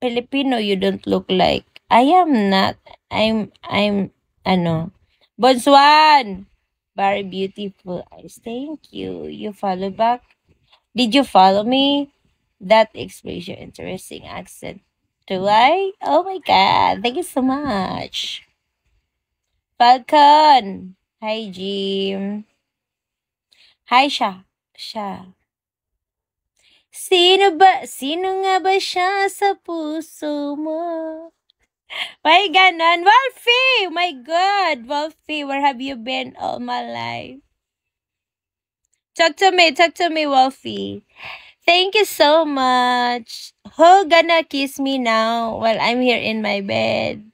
Filipino you don't look like. I am not. I'm ano. Bonsuan. Very beautiful eyes. Thank you. You follow back? Did you follow me? That expression interesting accent. Do I? Oh my god. Thank you so much. Falcon. Hi, Jim. Hi, Sha. Sha. Sino ba? Sino nga ba siya sa puso mo? May ganon. Wolfie! My God! Wolfie, where have you been all my life? Talk to me, Wolfie. Thank you so much. Who gonna kiss me now while I'm here in my bed?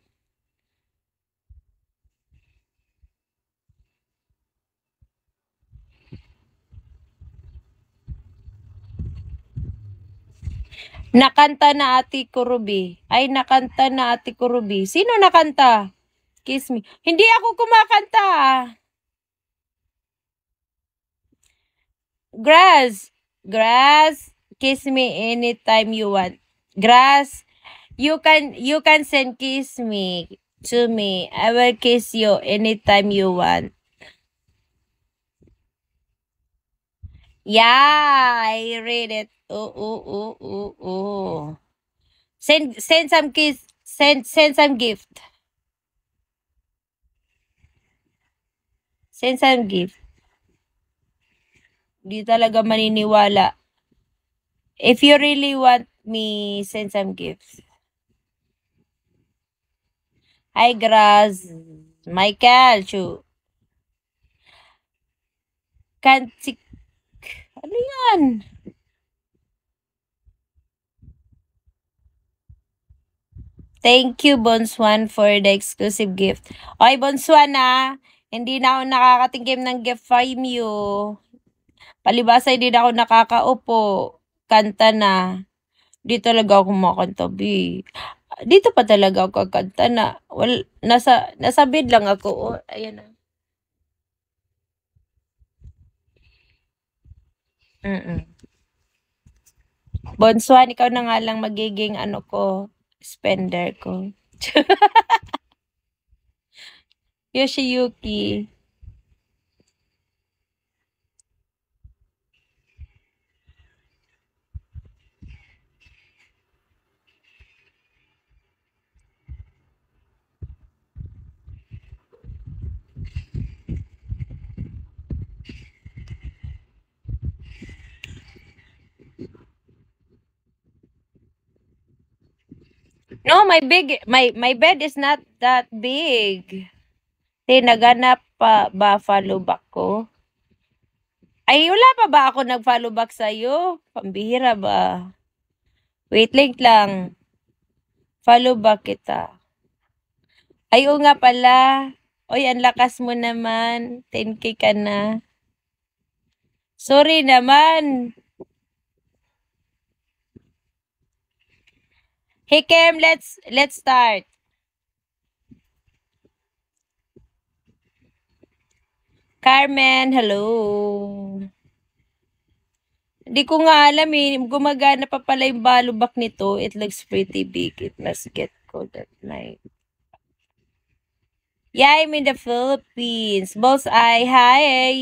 Nakanta na Ate Kurubi. Ay, nakanta na Ate Kurubi. Sino nakanta? Kiss me. Hindi ako kumakanta. Grass, kiss me anytime you want. Grass, you can send kiss me to me. I will kiss you anytime you want. Yeah, I read it. Oh. Send some kiss. Send some gift. Send some gift. Di talaga maniniwala. If you really want me, send some gifts. Hi, Grass. Michael, Chu. Kantik. Ano yan? Thank you, Bonswan, for the exclusive gift. Oy, Bonswan, hindi na ako nakakatingin ng gift from you. Palibasa, hindi na ako nakakaupo. Kanta na. Di talaga ako kumakanta, B. Dito pa talaga ako kakanta na. Nasa bed lang ako. Oh, ayan na. Bonswan, ikaw na nga lang magiging spender ko. Yoshiyuki. No, my bed is not that big. Naganap pa ba follow back ko? Ay, wala pa ba ako nag-follow back sa'yo? Pambihira ba? Wait lang. Follow back kita. Ay, oo nga pala. Oy, ang lakas mo naman. 10K ka na. Sorry naman. Hey, Kem, let's start. Carmen, hello. Hindi ko nga alam gumagana pa pala yung balubak nito. It looks pretty big. It must get cold at night. Yeah, I'm in the Philippines. Boss, hi,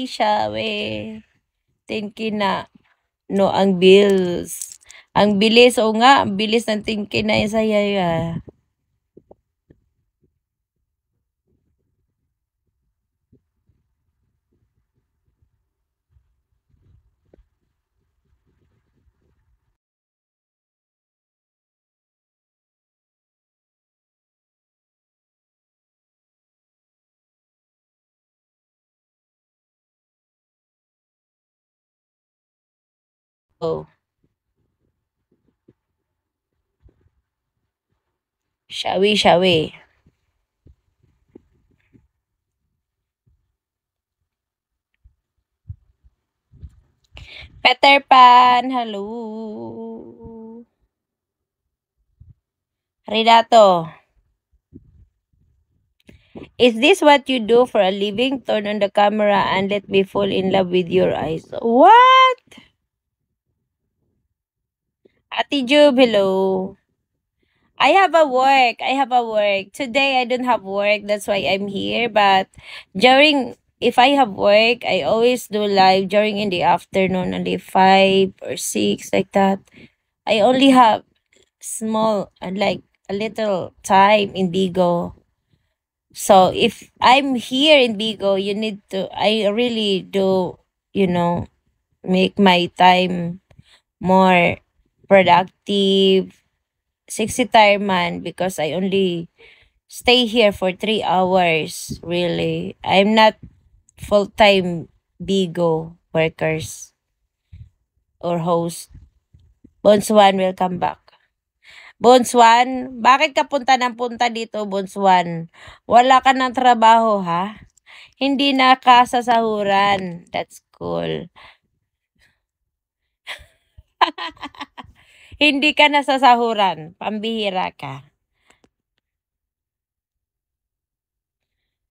Shawe. 10K na. No, ang bills. Ang bilis, o nga, ang bilis ng 10K na yung saya. Oh. Shawi. Peter Pan, hello. Renato. Is this what you do for a living? Turn on the camera and let me fall in love with your eyes. What? Ate Jube, hello. I have a work. I have a work. Today I don't have work. That's why I'm here. But if I have work, I always do live during in the afternoon, only 5 or 6 like that. I only have small, like a little time in Bigo. So if I'm here in Bigo, I really do, you know, make my time more productive. 60 man because I only stay here for 3 hours. Really, I'm not full time Bigo workers or host. Bonswan will come back. Bonswan, bakit ka punta ng punta dito, Bonswan? Wala ka ng trabaho, ha? Hindi na ka sasahuran. That's cool. Hindi ka nasasahuran. Pambihira ka.